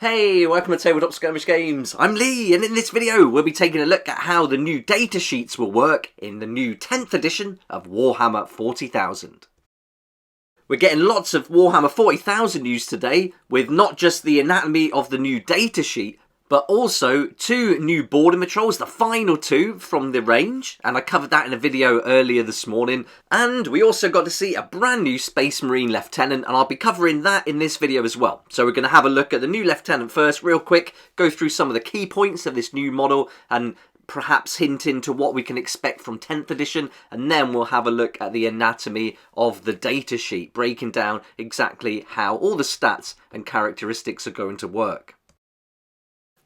Hey, welcome to Tabletop Skirmish Games. I'm Lee, and in this video we'll be taking a look at how the new data sheets will work in the new 10th edition of Warhammer 40,000. We're getting lots of Warhammer 40,000 news today, with not just the anatomy of the new data sheet, but also two new border patrols, the final two from the range, and I covered that in a video earlier this morning. And we also got to see a brand new Space Marine Lieutenant, and I'll be covering that in this video as well. So we're going to have a look at the new Lieutenant first, real quick, go through some of the key points of this new model, and perhaps hint into what we can expect from 10th edition, and then we'll have a look at the anatomy of the data sheet, breaking down exactly how all the stats and characteristics are going to work.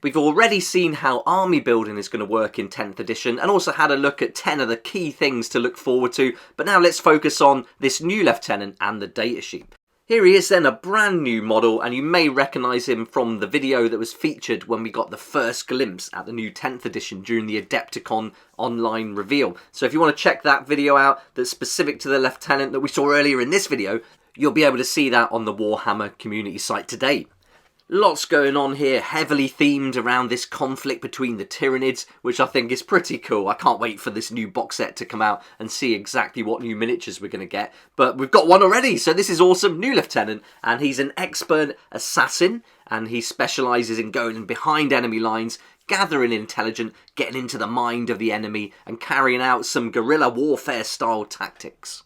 We've already seen how army building is going to work in 10th edition, and also had a look at 10 of the key things to look forward to, but now let's focus on this new Lieutenant and the datasheet. Here he is then, a brand new model, and you may recognise him from the video that was featured when we got the first glimpse at the new 10th edition during the Adepticon online reveal. So if you want to check that video out that's specific to the Lieutenant that we saw earlier in this video, you'll be able to see that on the Warhammer community site today. Lots going on here, heavily themed around this conflict between the Tyranids, which I think is pretty cool. I can't wait for this new box set to come out and see exactly what new miniatures we're going to get. But we've got one already, so this is awesome. New Lieutenant, and he's an expert assassin, and he specialises in going behind enemy lines, gathering intelligence, getting into the mind of the enemy, and carrying out some guerrilla warfare style tactics.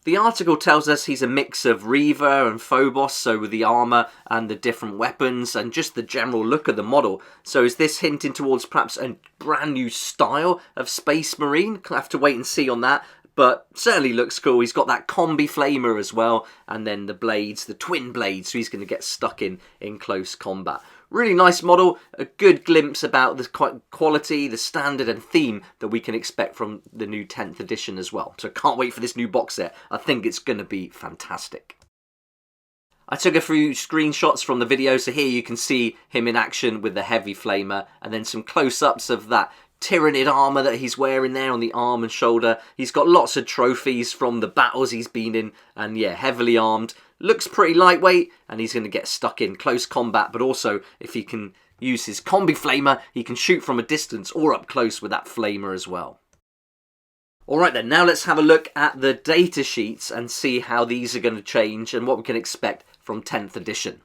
The article tells us he's a mix of Reaver and Phobos, so with the armour and the different weapons and just the general look of the model. So is this hinting towards perhaps a brand new style of Space Marine? I'll have to wait and see on that, but certainly looks cool. He's got that combi flamer as well, and then the blades, the twin blades, so he's going to get stuck in close combat. Really nice model, a good glimpse about the quality, the standard and theme that we can expect from the new 10th edition as well. So can't wait for this new box set. I think it's going to be fantastic. I took a few screenshots from the video, so here you can see him in action with the heavy flamer, and then some close-ups of that Tyranid armour that he's wearing there on the arm and shoulder. He's got lots of trophies from the battles he's been in, and yeah, heavily armed. Looks pretty lightweight, and he's going to get stuck in close combat, but also if he can use his combi flamer, he can shoot from a distance or up close with that flamer as well. Alright then, now let's have a look at the data sheets and see how these are going to change and what we can expect from 10th edition.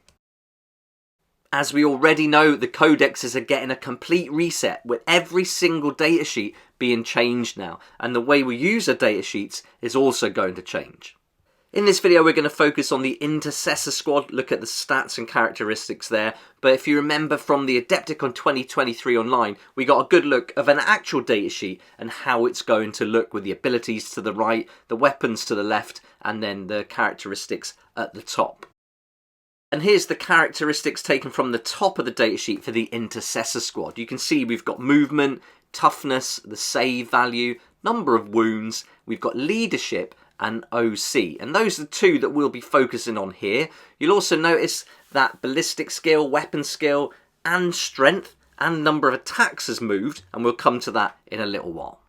As we already know, the codexes are getting a complete reset, with every single datasheet being changed now, and the way we use our datasheets is also going to change. In this video we're going to focus on the Intercessor Squad, look at the stats and characteristics there, but if you remember from the Adepticon 2023 online, we got a good look of an actual datasheet and how it's going to look with the abilities to the right, the weapons to the left, and then the characteristics at the top. And here's the characteristics taken from the top of the datasheet for the Intercessor Squad. You can see we've got movement, toughness, the save value, number of wounds, we've got leadership and OC. And those are the two that we'll be focusing on here. You'll also notice that ballistic skill, weapon skill and strength and number of attacks has moved, and we'll come to that in a little while.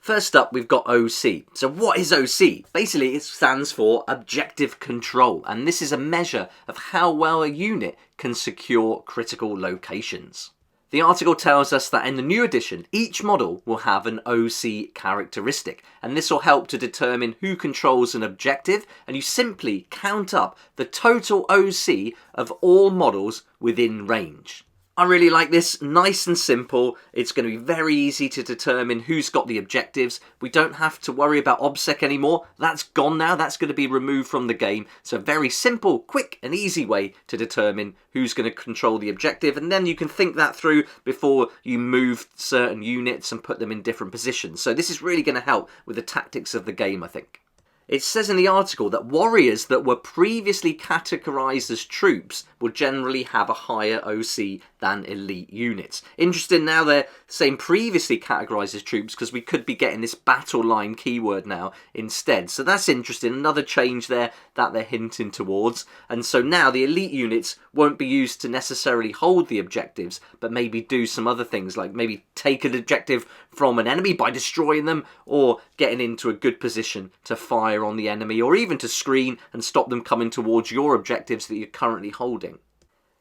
First up, we've got OC. So what is OC? Basically, it stands for Objective Control, and this is a measure of how well a unit can secure critical locations. The article tells us that in the new edition, each model will have an OC characteristic, and this will help to determine who controls an objective, and you simply count up the total OC of all models within range. I really like this, nice and simple. It's going to be very easy to determine who's got the objectives. We don't have to worry about OBSEC anymore. That's gone now, that's going to be removed from the game. So a very simple, quick and easy way to determine who's going to control the objective, and then you can think that through before you move certain units and put them in different positions. So this is really going to help with the tactics of the game, I think. It says in the article that warriors that were previously categorised as troops will generally have a higher OC than elite units. Interesting now they're saying previously categorised as troops, because we could be getting this battle line keyword now instead. So that's interesting, another change there that they're hinting towards. And so now the elite units won't be used to necessarily hold the objectives, but maybe do some other things, like maybe take an objective from an enemy by destroying them, or getting into a good position to fire on the enemy, or even to screen and stop them coming towards your objectives that you're currently holding.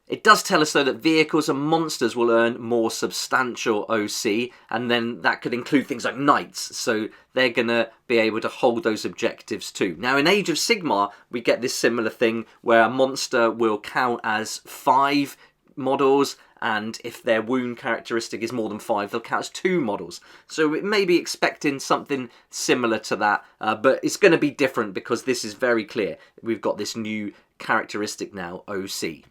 It does tell us though that vehicles and monsters will earn more substantial OC, and then that could include things like knights, so they're going to be able to hold those objectives too. Now in Age of Sigmar we get this similar thing where a monster will count as 5 models, and if their wound characteristic is more than 5 they'll count as 2 models. So it may be expecting something similar to that, but it's going to be different because this is very clear. We've got this new characteristic now, OC.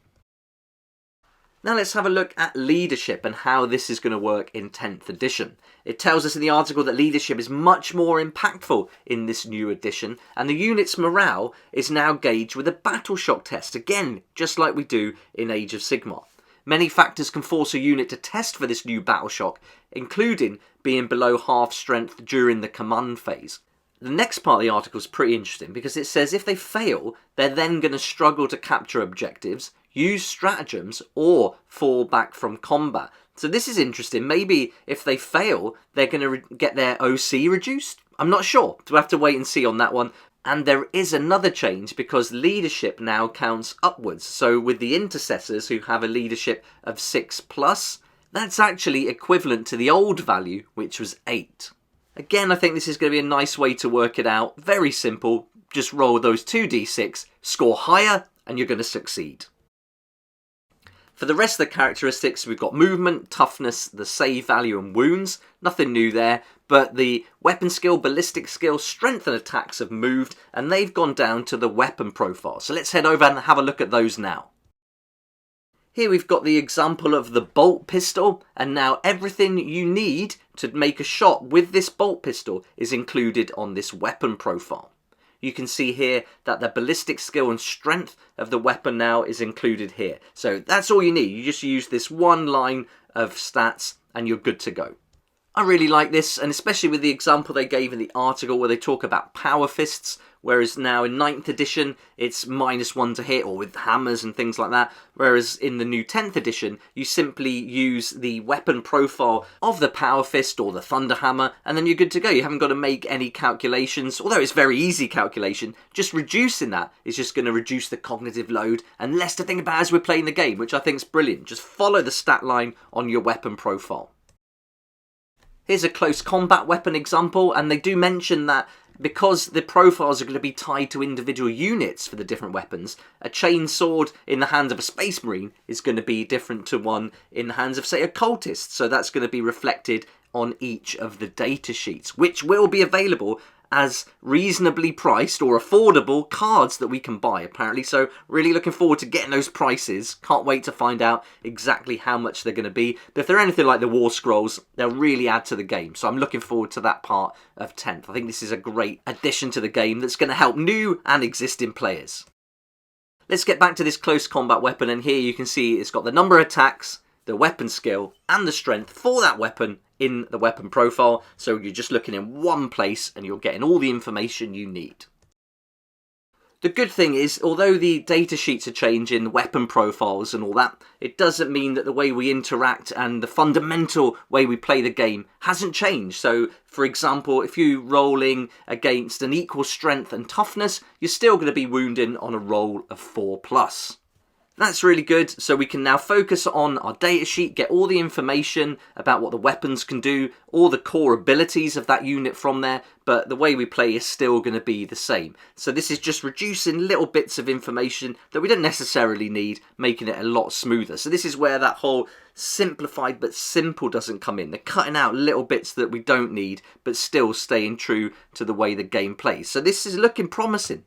Now let's have a look at leadership and how this is going to work in 10th edition. It tells us in the article that leadership is much more impactful in this new edition, and the unit's morale is now gauged with a battle shock test, again just like we do in Age of Sigmar. Many factors can force a unit to test for this new battle shock, including being below half strength during the command phase. The next part of the article is pretty interesting because it says if they fail, they're then going to struggle to capture objectives, use stratagems, or fall back from combat. So this is interesting. Maybe if they fail, they're going to get their OC reduced? I'm not sure. We'll have to wait and see on that one. And there is another change because leadership now counts upwards. So with the intercessors who have a leadership of 6+, that's actually equivalent to the old value, which was 8. Again, I think this is going to be a nice way to work it out. Very simple. Just roll those 2d6, score higher, and you're going to succeed. For the rest of the characteristics, we've got movement, toughness, the save value and wounds. Nothing new there, but the weapon skill, ballistic skill, strength and attacks have moved, and they've gone down to the weapon profile. So let's head over and have a look at those now. Here we've got the example of the bolt pistol, and now everything you need to make a shot with this bolt pistol is included on this weapon profile. You can see here that the ballistic skill and strength of the weapon now is included here. So that's all you need. You just use this one line of stats and you're good to go. I really like this, and especially with the example they gave in the article where they talk about power fists, whereas now in 9th edition it's -1 to hit, or with hammers and things like that, whereas in the new 10th edition you simply use the weapon profile of the power fist or the thunder hammer and then you're good to go. You haven't got to make any calculations, although it's very easy calculation. Just reducing that is just going to reduce the cognitive load and less to think about as we're playing the game, which I think is brilliant. Just follow the stat line on your weapon profile. Here's a close combat weapon example, and they do mention that because the profiles are going to be tied to individual units for the different weapons, a chain sword in the hands of a space marine is going to be different to one in the hands of, say, a cultist. So that's going to be reflected on each of the data sheets, which will be available as reasonably priced or affordable cards that we can buy, apparently. So really looking forward to getting those prices. Can't wait to find out exactly how much they're going to be. But if they're anything like the War Scrolls, they'll really add to the game. So I'm looking forward to that part of 10th. I think this is a great addition to the game that's going to help new and existing players. Let's get back to this close combat weapon, and here you can see it's got the number of attacks, the weapon skill, and the strength for that weapon in the weapon profile. So you're just looking in one place and you're getting all the information you need. The good thing is, although the data sheets are changing, weapon profiles and all that, it doesn't mean that the way we interact and the fundamental way we play the game hasn't changed. So, for example, if you're rolling against an equal strength and toughness, you're still going to be wounding on a roll of 4+. That's really good, so we can now focus on our datasheet, get all the information about what the weapons can do, all the core abilities of that unit from there, but the way we play is still going to be the same. So this is just reducing little bits of information that we don't necessarily need, making it a lot smoother. So this is where that whole simplified but simple doesn't come in. They're cutting out little bits that we don't need, but still staying true to the way the game plays. So this is looking promising.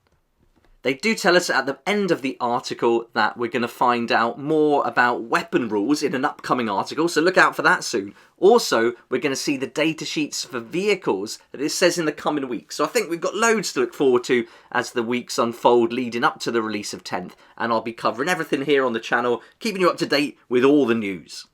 They do tell us at the end of the article that we're going to find out more about weapon rules in an upcoming article, so look out for that soon. Also, we're going to see the data sheets for vehicles that it says in the coming weeks. So I think we've got loads to look forward to as the weeks unfold leading up to the release of 10th, and I'll be covering everything here on the channel, keeping you up to date with all the news.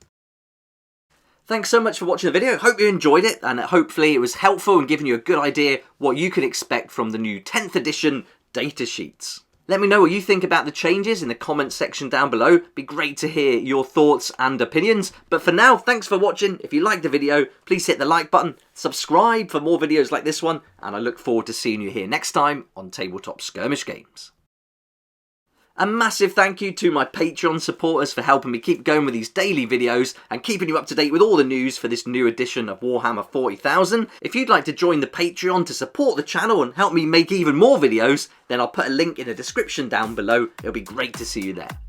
Thanks so much for watching the video. Hope you enjoyed it, and hopefully it was helpful and giving you a good idea what you can expect from the new 10th edition data sheets. Let me know what you think about the changes in the comments section down below. Be great to hear your thoughts and opinions. But for now, thanks for watching. If you liked the video, please hit the like button, subscribe for more videos like this one, and I look forward to seeing you here next time on Tabletop Skirmish Games. A massive thank you to my Patreon supporters for helping me keep going with these daily videos and keeping you up to date with all the news for this new edition of Warhammer 40,000. If you'd like to join the Patreon to support the channel and help me make even more videos, then I'll put a link in the description down below. It'll be great to see you there.